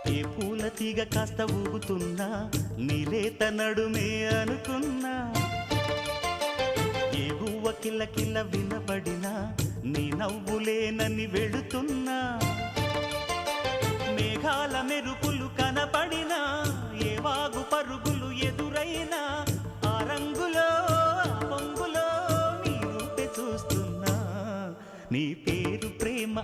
ఏ పూల తీగ కాస్త ఊగుతున్నా నీలేత నడుమే అనుకున్నా ఏ గువ్వ కిల్ల కిల్ల వినబడినా నీ నవ్వులేనని వెళుతున్నా మేఘాల మెరుపులు కనపడినా ఏ వాగు పరుగులు ఎదురైనా ఆ రంగులో పొంగులో నీ రూపే చూస్తున్నా నీ పేరు ప్రేమ